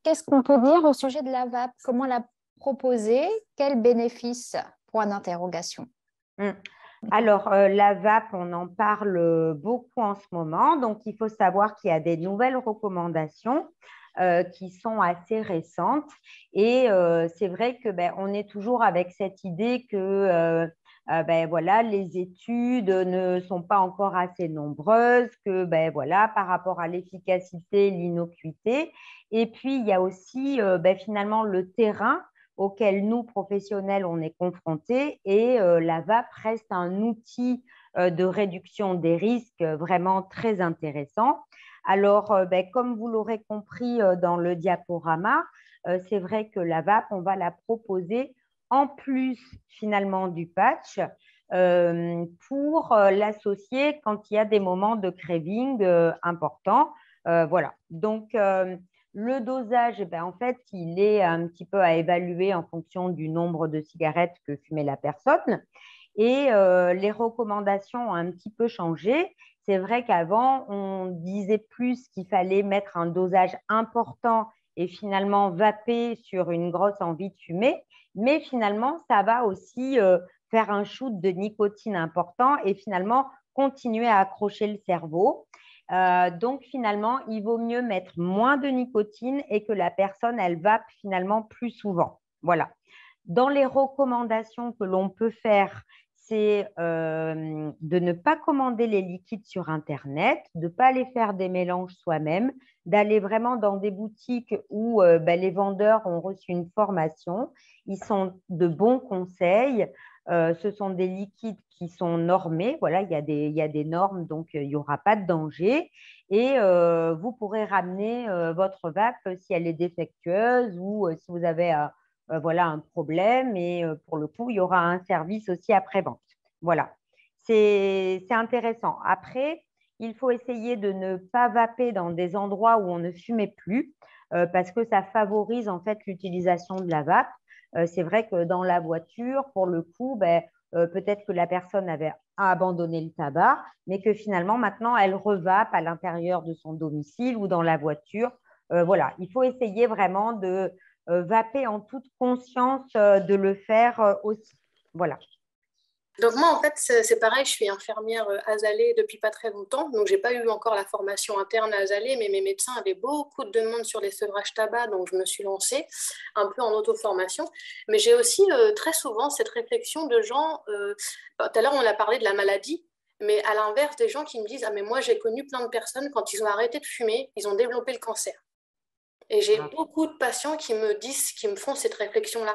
qu'est-ce qu'on peut dire au sujet de la vape? Comment la proposer? Quels bénéfices? Point d'interrogation. Mm. Alors, la vape, on en parle beaucoup en ce moment. Donc, il faut savoir qu'il y a des nouvelles recommandations qui sont assez récentes. Et c'est vrai que on est toujours avec cette idée que voilà, les études ne sont pas encore assez nombreuses, que voilà, par rapport à l'efficacité, l'innocuité. Et puis, il y a aussi finalement le terrain auquel nous, professionnels, on est confrontés. Et la vape reste un outil de réduction des risques vraiment très intéressant. Alors, comme vous l'aurez compris dans le diaporama, c'est vrai que la vape, on va la proposer en plus finalement du patch pour l'associer quand il y a des moments de craving importants. Voilà. Donc, le dosage, en fait, il est un petit peu à évaluer en fonction du nombre de cigarettes que fumait la personne. Et les recommandations ont un petit peu changé. C'est vrai qu'avant, on disait plus qu'il fallait mettre un dosage important et finalement vaper sur une grosse envie de fumer. Mais finalement, ça va aussi faire un shoot de nicotine important et finalement continuer à accrocher le cerveau. Donc, finalement, il vaut mieux mettre moins de nicotine et que la personne, elle vape finalement plus souvent. Voilà. Dans les recommandations que l'on peut faire, c'est de ne pas commander les liquides sur Internet, de ne pas aller faire des mélanges soi-même, d'aller vraiment dans des boutiques où les vendeurs ont reçu une formation. Ils sont de bons conseils. Ce sont des liquides qui sont normés. Voilà, il y a des normes, donc il n'y aura pas de danger. Et vous pourrez ramener votre vape si elle est défectueuse ou si vous avez voilà, un problème. Et pour le coup, il y aura un service aussi après-vente. Voilà, c'est intéressant. Après, il faut essayer de ne pas vaper dans des endroits où on ne fumait plus parce que ça favorise en fait l'utilisation de la vape. C'est vrai que dans la voiture, pour le coup, peut-être que la personne avait abandonné le tabac, mais que finalement, maintenant, elle revape à l'intérieur de son domicile ou dans la voiture. Voilà, il faut essayer vraiment de vaper en toute conscience, de le faire aussi. Voilà. Donc moi, en fait, c'est pareil, je suis infirmière Azalée depuis pas très longtemps, donc j'ai pas eu encore la formation interne à Azalée, mais mes médecins avaient beaucoup de demandes sur les sevrages tabac, donc je me suis lancée un peu en auto-formation. Mais j'ai aussi très souvent cette réflexion de gens, tout à l'heure on a parlé de la maladie, mais à l'inverse des gens qui me disent, ah mais moi j'ai connu plein de personnes, quand ils ont arrêté de fumer, ils ont développé le cancer. Et j'ai beaucoup de patients qui me disent, qui me font cette réflexion-là.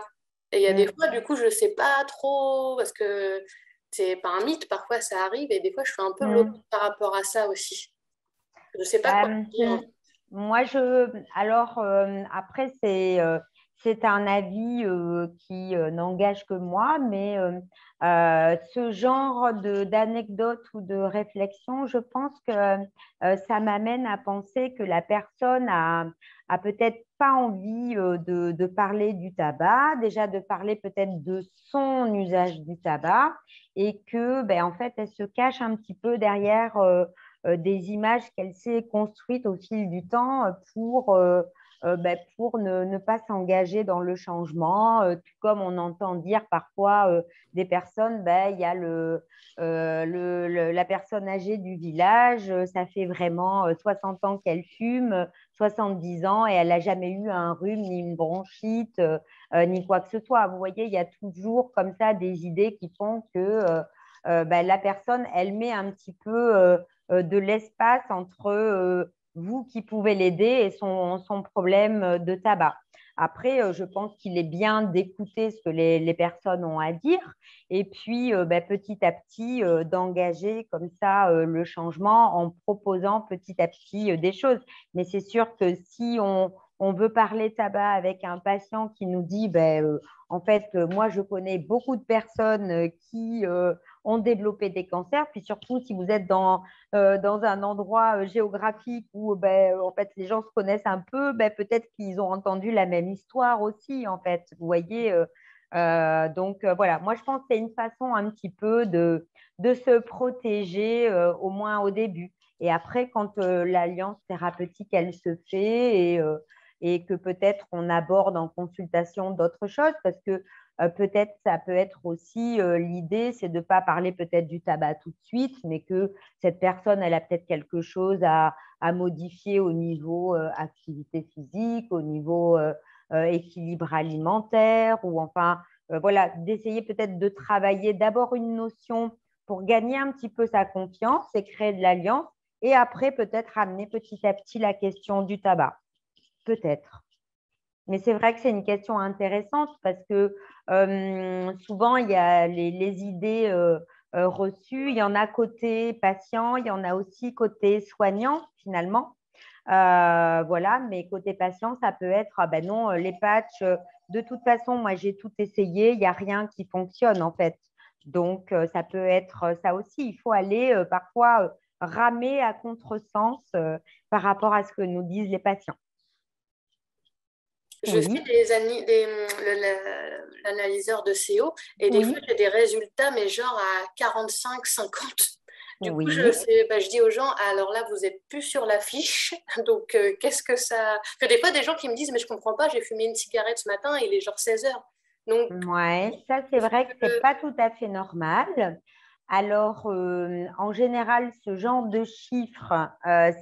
Et il y a des fois, du coup, je ne sais pas trop, parce que c'est pas un mythe, parfois ça arrive, et des fois, je suis un peu bloquée Mm. par rapport à ça aussi. Je ne sais pas quoi Euh, dire. Moi, alors après, c'est un avis qui n'engage que moi, mais ce genre d'anecdote ou de réflexion, je pense que ça m'amène à penser que la personne a peut-être pas envie de parler du tabac, déjà de parler peut-être de son usage du tabac, et que, en fait, elle se cache un petit peu derrière des images qu'elle s'est construites au fil du temps pour ne pas s'engager dans le changement. Tout comme on entend dire parfois des personnes, il y a la personne âgée du village, ça fait vraiment 60 ans qu'elle fume, 70 ans, et elle n'a jamais eu un rhume, ni une bronchite, ni quoi que ce soit. Vous voyez, il y a toujours comme ça des idées qui font que la personne, elle met un petit peu de l'espace entre vous qui pouvez l'aider et son problème de tabac. Après, je pense qu'il est bien d'écouter ce que les personnes ont à dire et puis petit à petit d'engager comme ça le changement en proposant petit à petit des choses. Mais c'est sûr que si on veut parler tabac avec un patient qui nous dit, en fait, moi, je connais beaucoup de personnes qui ont développé des cancers, puis surtout si vous êtes dans un endroit géographique où en fait, les gens se connaissent un peu, peut-être qu'ils ont entendu la même histoire aussi, en fait. Vous voyez, donc voilà, moi je pense que c'est une façon un petit peu de se protéger, au moins au début. Et après, quand l'alliance thérapeutique, elle se fait et que peut-être on aborde en consultation d'autres choses parce que peut-être ça peut être aussi l'idée, c'est de ne pas parler peut-être du tabac tout de suite, mais que cette personne, elle a peut-être quelque chose à modifier au niveau activité physique, au niveau équilibre alimentaire, ou enfin, voilà, d'essayer peut-être de travailler d'abord une notion pour gagner un petit peu sa confiance et créer de l'alliance, et après peut-être amener petit à petit la question du tabac. Peut-être. Mais c'est vrai que c'est une question intéressante parce que souvent, il y a les idées reçues. Il y en a côté patient, il y en a aussi côté soignant, finalement. Voilà, mais côté patient, ça peut être, ah ben non, les patchs, de toute façon, moi, j'ai tout essayé, il n'y a rien qui fonctionne, en fait. Donc, ça peut être ça aussi. Il faut aller parfois ramer à contresens par rapport à ce que nous disent les patients. Je fais Oui, l'analyseur de CO et des oui, fois j'ai des résultats, mais genre à 45, 50. Du coup, oui. je dis aux gens, alors là, vous n'êtes plus sur la fiche. Donc, qu'est-ce que ça. Que des fois, des gens qui me disent, mais je ne comprends pas, j'ai fumé une cigarette ce matin, il est genre 16 heures. Donc, Ouais, ça c'est vrai que c'est pas tout à fait normal. Alors, en général, ce genre de chiffres,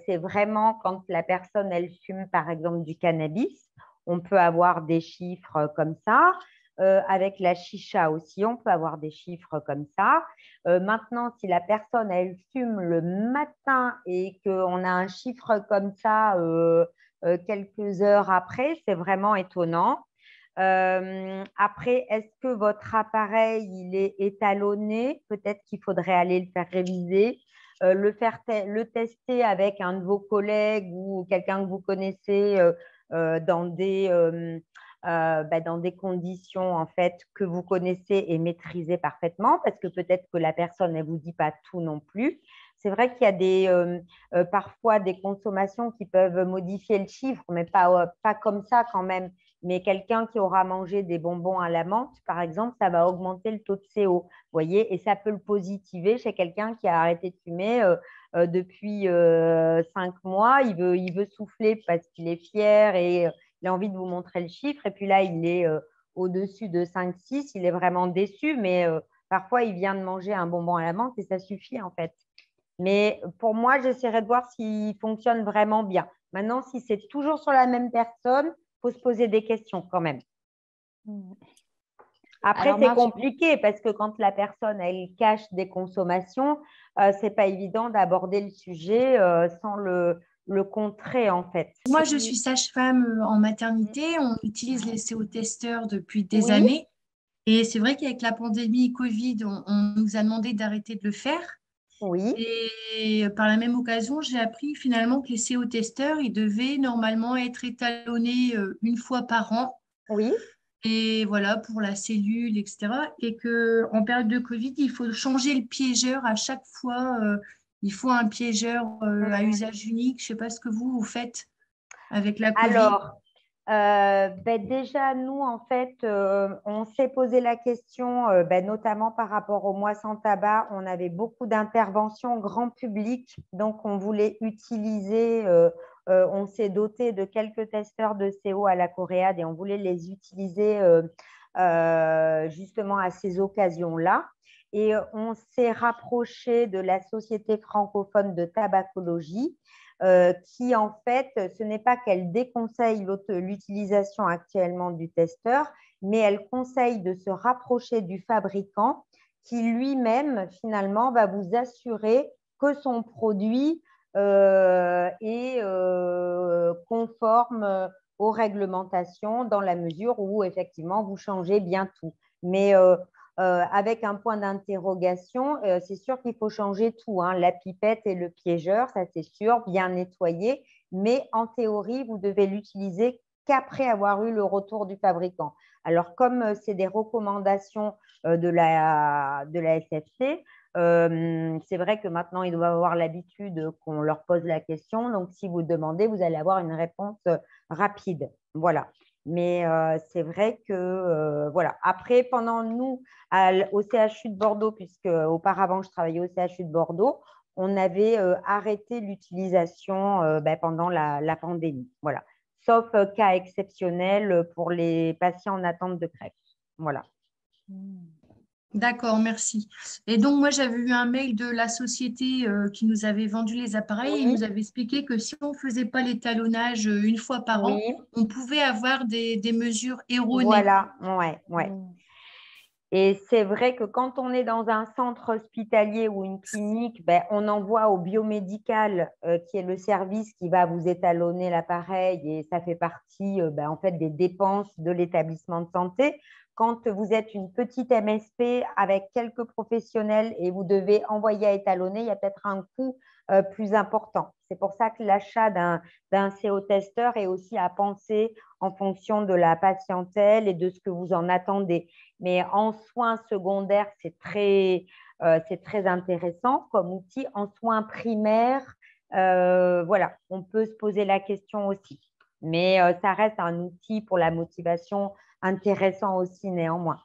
c'est vraiment quand la personne, elle fume par exemple du cannabis. On peut avoir des chiffres comme ça. Avec la chicha aussi, on peut avoir des chiffres comme ça. Maintenant, si la personne, elle fume le matin et qu'on a un chiffre comme ça quelques heures après, c'est vraiment étonnant. Après, est-ce que votre appareil, il est étalonné? Peut-être qu'il faudrait aller le faire réviser, le tester avec un de vos collègues ou quelqu'un que vous connaissez dans des conditions en fait que vous connaissez et maîtrisez parfaitement, parce que peut-être que la personne ne vous dit pas tout non plus. C'est vrai qu'il y a parfois des consommations qui peuvent modifier le chiffre, mais pas comme ça quand même. Mais quelqu'un qui aura mangé des bonbons à la menthe, par exemple, ça va augmenter le taux de CO. Vous voyez, et ça peut le positiver chez quelqu'un qui a arrêté de fumer depuis 5 mois. Il veut souffler parce qu'il est fier et il a envie de vous montrer le chiffre. Et puis là, il est au-dessus de 5, 6. Il est vraiment déçu, mais parfois, il vient de manger un bonbon à la menthe et ça suffit en fait. Mais pour moi, j'essaierai de voir s'il fonctionne vraiment bien. Maintenant, si c'est toujours sur la même personne, il faut se poser des questions quand même. Après, Alors, c'est compliqué parce que quand la personne, elle cache des consommations, ce n'est pas évident d'aborder le sujet sans le contrer, en fait. Moi, je suis sage-femme en maternité. On utilise les CO-testeurs depuis des Oui, années. Et c'est vrai qu'avec la pandémie Covid, on nous a demandé d'arrêter de le faire. oui, Et par la même occasion, j'ai appris finalement que les CO-testeurs, ils devaient normalement être étalonnés une fois par an. oui. Et voilà, pour la cellule, etc. Et qu'en période de Covid, il faut changer le piégeur à chaque fois. Il faut un piégeur à usage unique. Je ne sais pas ce que vous faites avec la Covid. Alors, déjà, nous, en fait, on s'est posé la question, notamment par rapport au mois sans tabac. On avait beaucoup d'interventions grand public, donc on voulait utiliser, on s'est doté de quelques testeurs de CO à la Coréade et on voulait les utiliser justement à ces occasions-là. Et on s'est rapproché de la Société francophone de tabacologie qui en fait, ce n'est pas qu'elle déconseille l'utilisation actuellement du testeur, mais elle conseille de se rapprocher du fabricant qui lui-même, finalement, va vous assurer que son produit est conforme aux réglementations dans la mesure où, effectivement, vous changez bien tout. Mais avec un point d'interrogation, c'est sûr qu'il faut changer tout, hein, la pipette et le piégeur, ça c'est sûr, bien nettoyé, mais en théorie, vous devez l'utiliser qu'après avoir eu le retour du fabricant. Alors, comme c'est des recommandations de la SFC, c'est vrai que maintenant, ils doivent avoir l'habitude qu'on leur pose la question. Donc, si vous demandez, vous allez avoir une réponse rapide. Voilà. Mais c'est vrai que, voilà. Après, pendant nous, au CHU de Bordeaux, puisque auparavant, je travaillais au CHU de Bordeaux, on avait arrêté l'utilisation pendant la pandémie. Voilà. sauf cas exceptionnel pour les patients en attente de greffe. Voilà. D'accord, merci. Et donc, moi, j'avais eu un mail de la société qui nous avait vendu les appareils. Oui. Il nous avait expliqué que si on ne faisait pas l'étalonnage une fois par an, Oui, on pouvait avoir des mesures erronées. voilà, ouais. Et c'est vrai que quand on est dans un centre hospitalier ou une clinique, ben, on envoie au biomédical, qui est le service qui va vous étalonner l'appareil et ça fait partie ben, en fait, des dépenses de l'établissement de santé. Quand vous êtes une petite MSP avec quelques professionnels et vous devez envoyer à étalonner, il y a peut-être un coût plus important. C'est pour ça que l'achat d'un CO-testeur est aussi à penser en fonction de la patientèle et de ce que vous en attendez. Mais en soins secondaires, c'est très intéressant comme outil. En soins primaires, voilà, on peut se poser la question aussi. Mais ça reste un outil pour la motivation intéressant aussi néanmoins.